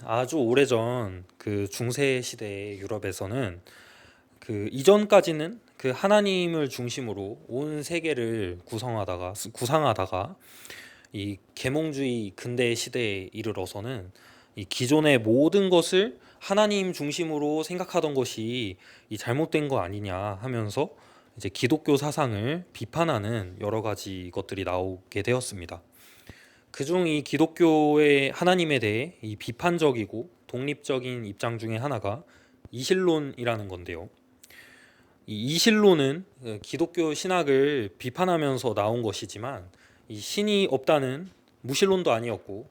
아주 오래전 그 중세 시대의 유럽에서는 그 이전까지는 그 하나님을 중심으로 온 세계를 구상하다가 이 계몽주의 근대 시대에 이르러서는 이 기존의 모든 것을 하나님 중심으로 생각하던 것이 이 잘못된 거 아니냐 하면서 이제 기독교 사상을 비판하는 여러 가지 것들이 나오게 되었습니다. 그중 이 기독교의 하나님에 대해 이 비판적이고 독립적인 입장 중에 하나가 이신론이라는 건데요. 이 이신론은 기독교 신학을 비판하면서 나온 것이지만 이 신이 없다는 무신론도 아니었고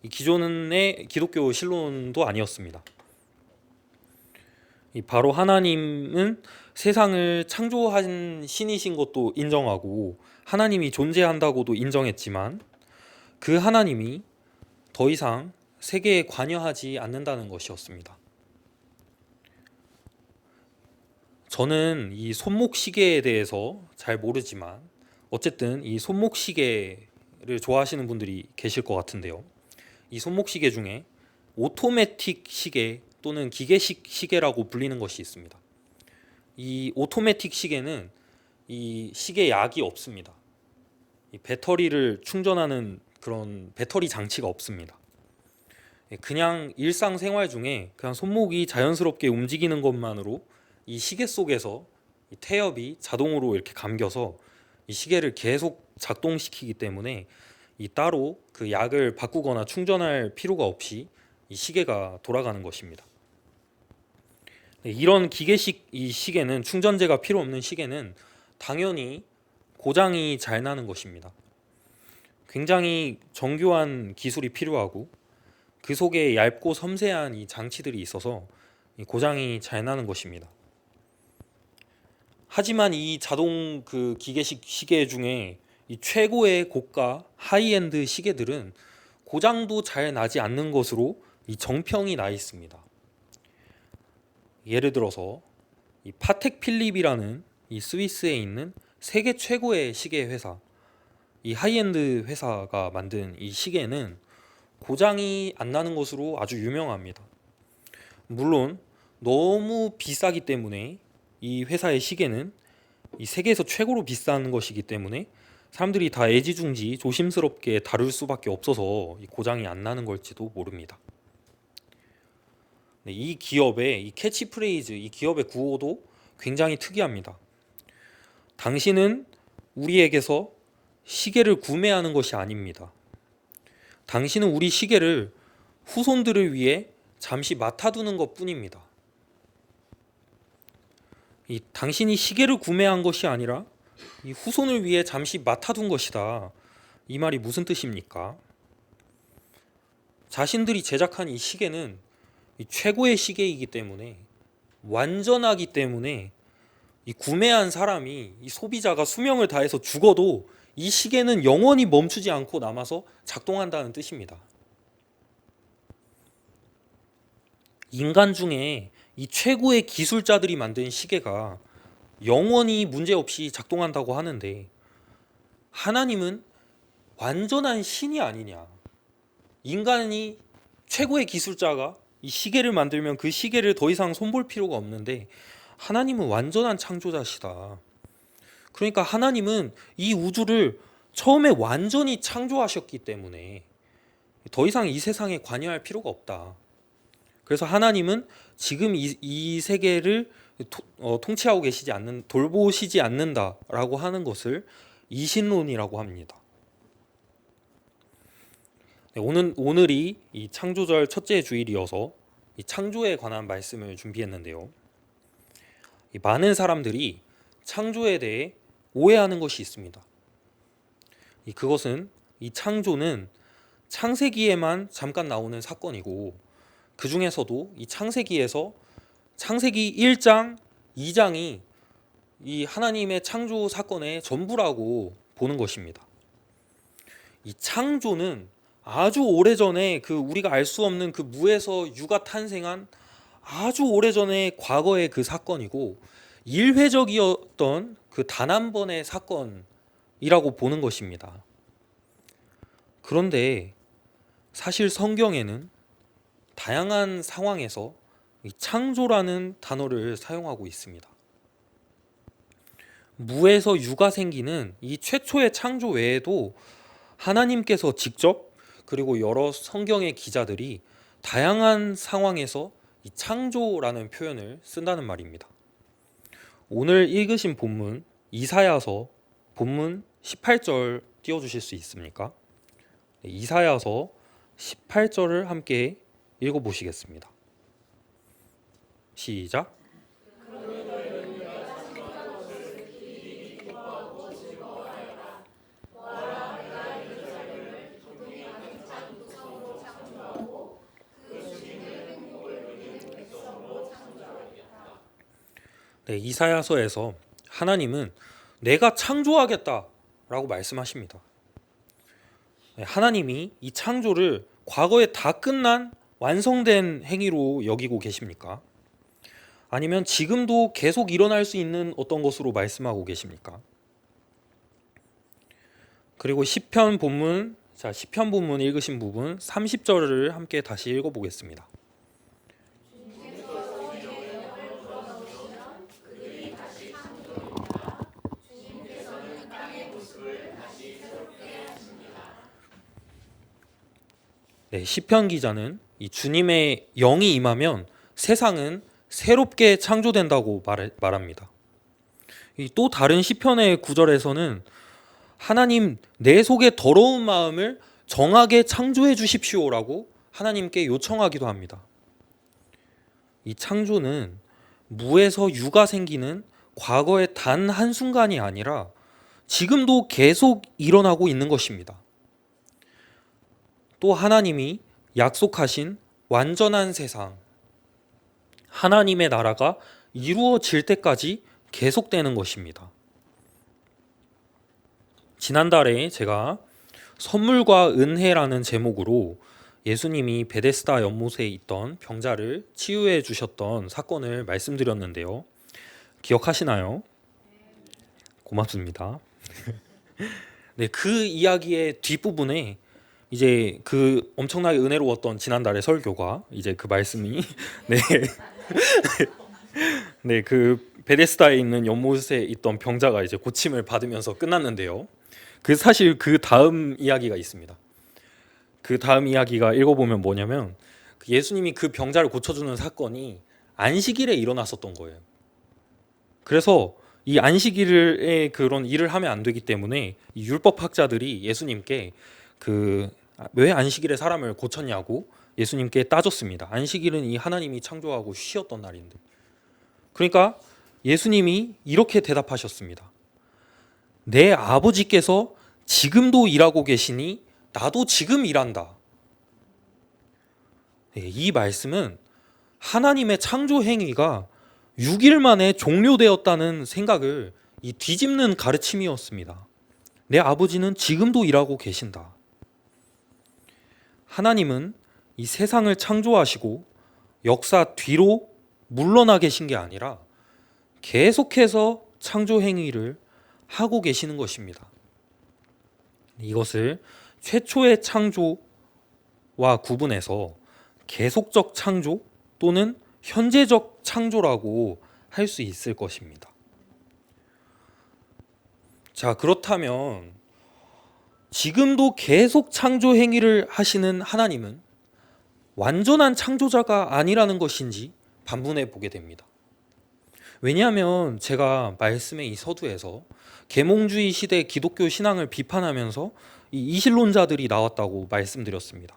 이 기존의 기독교 신론도 아니었습니다. 이 바로 하나님은 세상을 창조한 신이신 것도 인정하고 하나님이 존재한다고도 인정했지만 그 하나님이 더 이상 세계에 관여하지 않는다는 것이었습니다. 저는 이 손목시계에 대해서 잘 모르지만 어쨌든 이 손목시계를 좋아하시는 분들이 계실 것 같은데요. 이 손목시계 중에 오토매틱 시계 또는 기계식 시계라고 불리는 것이 있습니다. 이 오토매틱 시계는 이 시계 약이 없습니다. 이 배터리를 충전하는 그런 배터리 장치가 없습니다. 그냥 일상생활 중에 그냥 손목이 자연스럽게 움직이는 것만으로 이 시계 속에서 이 태엽이 자동으로 이렇게 감겨서 이 시계를 계속 작동시키기 때문에 이 따로 그 약을 바꾸거나 충전할 필요가 없이 이 시계가 돌아가는 것입니다. 이런 기계식 이 시계는 충전재가 필요 없는 시계는 당연히 고장이 잘 나는 것입니다. 굉장히 정교한 기술이 필요하고 그 속에 얇고 섬세한 이 장치들이 있어서 고장이 잘 나는 것입니다. 하지만 이 자동 그 기계식 시계 중에 이 최고의 고가 하이엔드 시계들은 고장도 잘 나지 않는 것으로 이 정평이 나 있습니다. 예를 들어서 이 파텍 필립이라는 이 스위스에 있는 세계 최고의 시계 회사, 이 하이엔드 회사가 만든 이 시계는 고장이 안 나는 것으로 아주 유명합니다. 물론 너무 비싸기 때문에 이 회사의 시계는 이 세계에서 최고로 비싼 것이기 때문에 사람들이 다 애지중지 조심스럽게 다룰 수밖에 없어서 이 고장이 안 나는 걸지도 모릅니다. 네, 이 기업의 이 캐치프레이즈, 이 기업의 구호도 굉장히 특이합니다. 당신은 우리에게서 시계를 구매하는 것이 아닙니다. 당신은 우리 시계를 후손들을 위해 잠시 맡아두는 것 뿐입니다. 이 당신이 시계를 구매한 것이 아니라 이 후손을 위해 잠시 맡아둔 것이다. 이 말이 무슨 뜻입니까? 자신들이 제작한 이 시계는 이 최고의 시계이기 때문에 완전하기 때문에 이 구매한 사람이 이 소비자가 수명을 다해서 죽어도 이 시계는 영원히 멈추지 않고 남아서 작동한다는 뜻입니다. 인간 중에 이 최고의 기술자들이 만든 시계가 영원히 문제없이 작동한다고 하는데 하나님은 완전한 신이 아니냐. 인간이 최고의 기술자가 이 시계를 만들면 그 시계를 더 이상 손볼 필요가 없는데 하나님은 완전한 창조자시다. 그러니까 하나님은 이 우주를 처음에 완전히 창조하셨기 때문에 더 이상 이 세상에 관여할 필요가 없다. 그래서 하나님은 지금 이 세계를 통치하고 계시지 않는, 돌보시지 않는다라고 하는 것을 이신론이라고 합니다. 네, 오늘이 이 창조절 첫째 주일이어서 이 창조에 관한 말씀을 준비했는데요. 이 많은 사람들이 창조에 대해 오해하는 것이 있습니다. 그것은 이 창조는 창세기에만 잠깐 나오는 사건이고 그 중에서도 이 창세기에서 창세기 1장, 2장이 이 하나님의 창조 사건의 전부라고 보는 것입니다. 이 창조는 아주 오래전에 그 우리가 알 수 없는 그 무에서 유가 탄생한 아주 오래전의 과거의 그 사건이고 일회적이었던 그 단 한 번의 사건이라고 보는 것입니다. 그런데 사실 성경에는 다양한 상황에서 이 창조라는 단어를 사용하고 있습니다. 무에서 유가 생기는 이 최초의 창조 외에도 하나님께서 직접 그리고 여러 성경의 기자들이 다양한 상황에서 이 창조라는 표현을 쓴다는 말입니다. 오늘 읽으신 본문 이사야서 본문 18절 띄워주실 수 있습니까? 이사야서 18절을 함께 읽어보시겠습니다. 시작. 네, 이사야서에서 하나님은 내가 창조하겠다라고 말씀하십니다. 네, 하나님이 이 창조를 과거에 다 끝난 완성된 행위로 여기고 계십니까? 아니면 지금도 계속 일어날 수 있는 어떤 것으로 말씀하고 계십니까? 그리고 시편 본문 읽으신 부분 30절을 함께 다시 읽어보겠습니다. 네, 시편 기자는 이 주님의 영이 임하면 세상은 새롭게 창조된다고 말합니다. 또 다른 시편의 구절에서는 하나님 내 속에 더러운 마음을 정하게 창조해 주십시오라고 하나님께 요청하기도 합니다. 이 창조는 무에서 유가 생기는 과거의 단 한순간이 아니라 지금도 계속 일어나고 있는 것입니다. 또 하나님이 약속하신 완전한 세상, 하나님의 나라가 이루어질 때까지 계속되는 것입니다. 지난달에 제가 선물과 은혜라는 제목으로 예수님이 베데스다 연못에 있던 병자를 치유해 주셨던 사건을 말씀드렸는데요. 기억하시나요? 고맙습니다. 네, 그 이야기의 뒷부분에 이제 그 엄청나게 은혜로웠던 지난달의 설교가 이제 그 말씀이 네, 네, 그 베데스다에 있는 연못에 있던 병자가 이제 고침을 받으면서 끝났는데요. 사실 그 다음 이야기가 있습니다. 그 다음 이야기가 읽어보면 뭐냐면 예수님이 그 병자를 고쳐주는 사건이 안식일에 일어났었던 거예요. 그래서 이 안식일에 그런 일을 하면 안 되기 때문에 이 율법학자들이 예수님께 왜 안식일에 사람을 고쳤냐고 예수님께 따졌습니다. 안식일은 이 하나님이 창조하고 쉬었던 날인데. 그러니까 예수님이 이렇게 대답하셨습니다. 내 아버지께서 지금도 일하고 계시니 나도 지금 일한다. 이 말씀은 하나님의 창조 행위가 6일 만에 종료되었다는 생각을 뒤집는 가르침이었습니다. 내 아버지는 지금도 일하고 계신다. 하나님은 이 세상을 창조하시고 역사 뒤로 물러나 계신 게 아니라 계속해서 창조 행위를 하고 계시는 것입니다. 이것을 최초의 창조와 구분해서 계속적 창조 또는 현재적 창조라고 할 수 있을 것입니다. 자, 그렇다면 지금도 계속 창조 행위를 하시는 하나님은 완전한 창조자가 아니라는 것인지 반문해 보게 됩니다. 왜냐하면 제가 말씀의 이 서두에서 계몽주의 시대 기독교 신앙을 비판하면서 이 이신론자들이 나왔다고 말씀드렸습니다.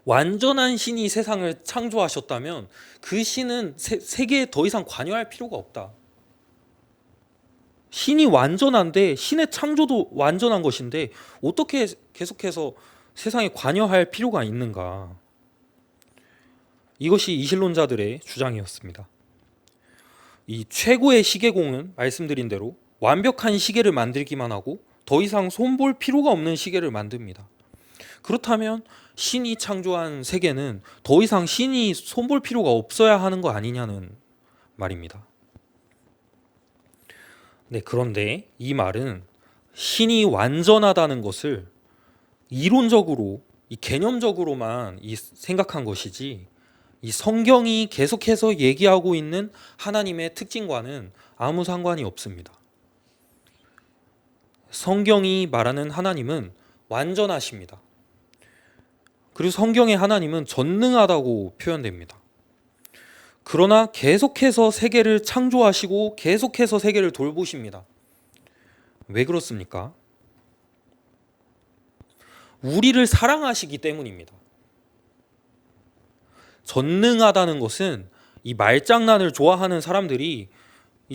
완전한 신이 세상을 창조하셨다면 그 신은 세계에 더 이상 관여할 필요가 없다. 신이 완전한데 신의 창조도 완전한 것인데 어떻게 계속해서 세상에 관여할 필요가 있는가? 이것이 이신론자들의 주장이었습니다. 이 최고의 시계공은 말씀드린 대로 완벽한 시계를 만들기만 하고 더 이상 손볼 필요가 없는 시계를 만듭니다. 그렇다면 신이 창조한 세계는 더 이상 신이 손볼 필요가 없어야 하는 거 아니냐는 말입니다. 네, 그런데 이 말은 신이 완전하다는 것을 이론적으로 이 개념적으로만 생각한 것이지 이 성경이 계속해서 얘기하고 있는 하나님의 특징과는 아무 상관이 없습니다. 성경이 말하는 하나님은 완전하십니다. 그리고 성경의 하나님은 전능하다고 표현됩니다. 그러나 계속해서 세계를 창조하시고 계속해서 세계를 돌보십니다. 왜 그렇습니까? 우리를 사랑하시기 때문입니다. 전능하다는 것은 이 말장난을 좋아하는 사람들이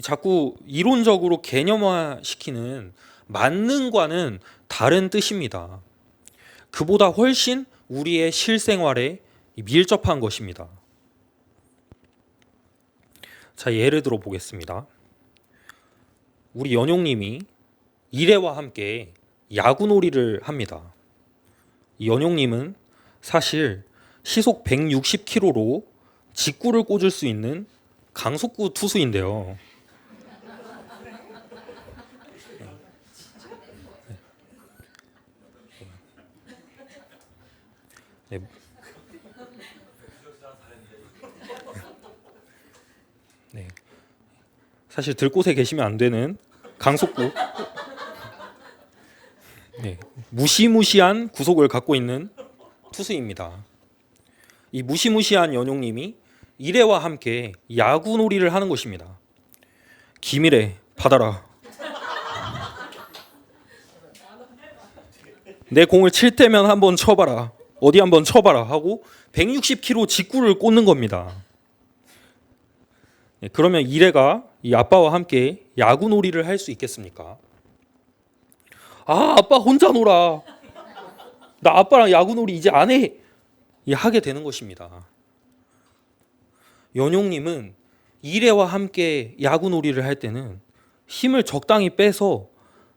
자꾸 이론적으로 개념화시키는 만능과는 다른 뜻입니다. 그보다 훨씬 우리의 실생활에 밀접한 것입니다. 자, 예를 들어 보겠습니다. 우리 연용님이 일해와 함께 야구놀이를 합니다. 연용님은 사실 시속 160km로 직구를 꽂을 수 있는 강속구 투수인데요. 네. 네. 사실 들곳에 계시면 안 되는 강속구. 네. 무시무시한 구속을 갖고 있는 투수입니다. 이 무시무시한 연용님이 일해와 함께 야구놀이를 하는 것입니다. 김일해 받아라. 내 공을 칠 때면 한번 쳐봐라. 어디 한번 쳐봐라 하고 160km 직구를 꽂는 겁니다. 네, 그러면 일해가 이 아빠와 함께 야구놀이를 할 수 있겠습니까? 아, 아빠 혼자 놀아. 나 아빠랑 야구놀이 이제 안 해. 하게 되는 것입니다. 연용님은 일해와 함께 야구놀이를 할 때는 힘을 적당히 빼서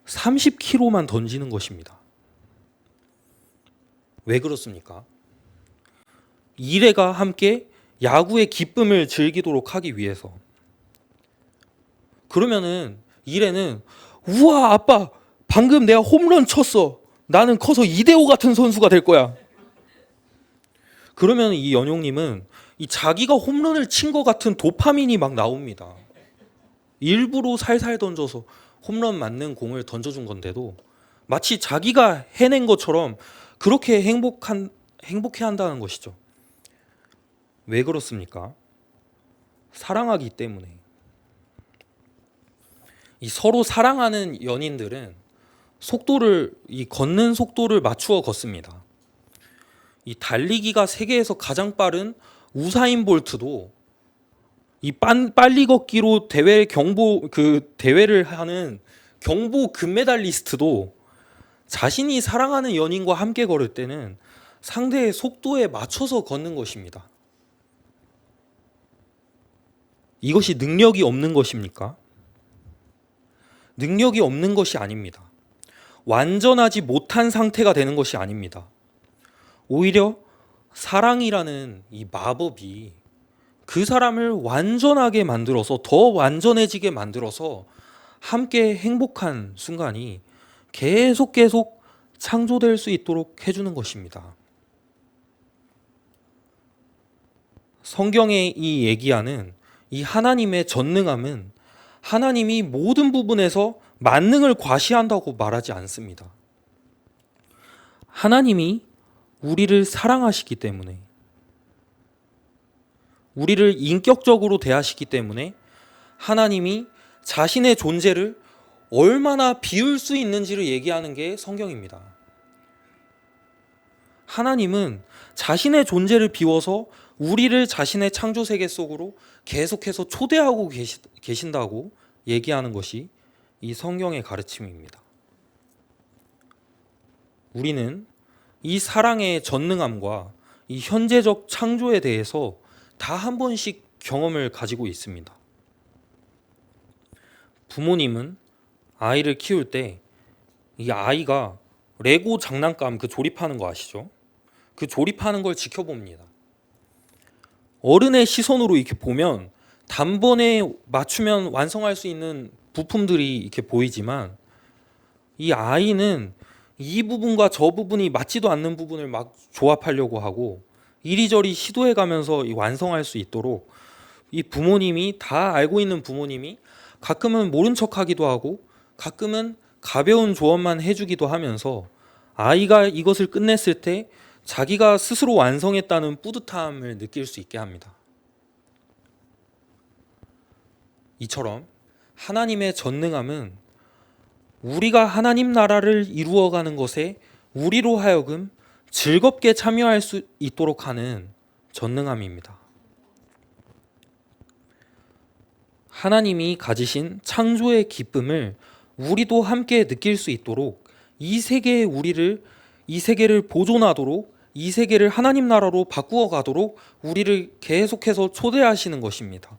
30km만 던지는 것입니다. 왜 그렇습니까? 일해가 함께 야구의 기쁨을 즐기도록 하기 위해서. 그러면은 일해는 우와 아빠 방금 내가 홈런 쳤어. 나는 커서 이대호 같은 선수가 될 거야. 그러면 이 연용님은 이 자기가 홈런을 친 것 같은 도파민이 막 나옵니다. 일부러 살살 던져서 홈런 맞는 공을 던져준 건데도 마치 자기가 해낸 것처럼 그렇게 행복해 한다는 것이죠. 왜 그렇습니까? 사랑하기 때문에. 이 서로 사랑하는 연인들은 걷는 속도를 맞추어 걷습니다. 이 달리기가 세계에서 가장 빠른 우사인 볼트도 이 빨리 걷기로 대회를 하는 경보 금메달리스트도 자신이 사랑하는 연인과 함께 걸을 때는 상대의 속도에 맞춰서 걷는 것입니다. 이것이 능력이 없는 것입니까? 능력이 없는 것이 아닙니다. 완전하지 못한 상태가 되는 것이 아닙니다. 오히려 사랑이라는 이 마법이 그 사람을 완전하게 만들어서 더 완전해지게 만들어서 함께 행복한 순간이 계속 창조될 수 있도록 해주는 것입니다. 성경에 이 얘기하는 이 하나님의 전능함은 하나님이 모든 부분에서 만능을 과시한다고 말하지 않습니다. 하나님이 우리를 사랑하시기 때문에, 우리를 인격적으로 대하시기 때문에 하나님이 자신의 존재를 얼마나 비울 수 있는지를 얘기하는 게 성경입니다. 하나님은 자신의 존재를 비워서 우리를 자신의 창조 세계 속으로 계속해서 초대하고 계신다고 얘기하는 것이 이 성경의 가르침입니다. 우리는 이 사랑의 전능함과 이 현재적 창조에 대해서 다 한 번씩 경험을 가지고 있습니다. 부모님은 아이를 키울 때 이 아이가 레고 장난감 조립하는 거 아시죠? 그 조립하는 걸 지켜봅니다. 어른의 시선으로 이렇게 보면 단번에 맞추면 완성할 수 있는 부품들이 이렇게 보이지만 이 아이는 이 부분과 저 부분이 맞지도 않는 부분을 막 조합하려고 하고 이리저리 시도해 가면서 완성할 수 있도록 이 부모님이 다 알고 있는 부모님이 가끔은 모른 척하기도 하고 가끔은 가벼운 조언만 해주기도 하면서 아이가 이것을 끝냈을 때 자기가 스스로 완성했다는 뿌듯함을 느낄 수 있게 합니다. 이처럼 하나님의 전능함은 우리가 하나님 나라를 이루어가는 것에 우리로 하여금 즐겁게 참여할 수 있도록 하는 전능함입니다. 하나님이 가지신 창조의 기쁨을 우리도 함께 느낄 수 있도록 이 세계의 우리를 이 세계를 보존하도록 이 세계를 하나님 나라로 바꾸어 가도록 우리를 계속해서 초대하시는 것입니다.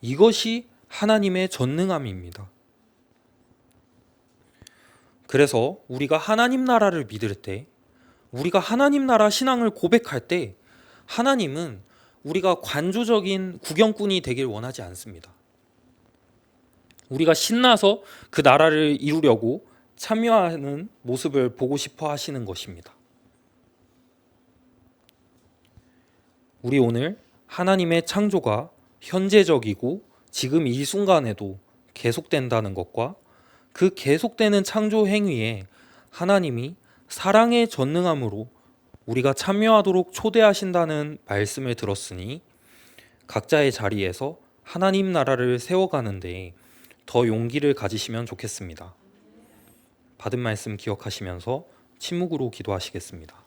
이것이 하나님의 전능함입니다. 그래서 우리가 하나님 나라를 믿을 때, 우리가 하나님 나라 신앙을 고백할 때 하나님은 우리가 관조적인 구경꾼이 되길 원하지 않습니다. 우리가 신나서 그 나라를 이루려고 참여하는 모습을 보고 싶어 하시는 것입니다. 우리 오늘 하나님의 창조가 현재적이고 지금 이 순간에도 계속된다는 것과 그 계속되는 창조 행위에 하나님이 사랑의 전능함으로 우리가 참여하도록 초대하신다는 말씀을 들었으니 각자의 자리에서 하나님 나라를 세워가는데 더 용기를 가지시면 좋겠습니다. 받은 말씀 기억하시면서 침묵으로 기도하시겠습니다.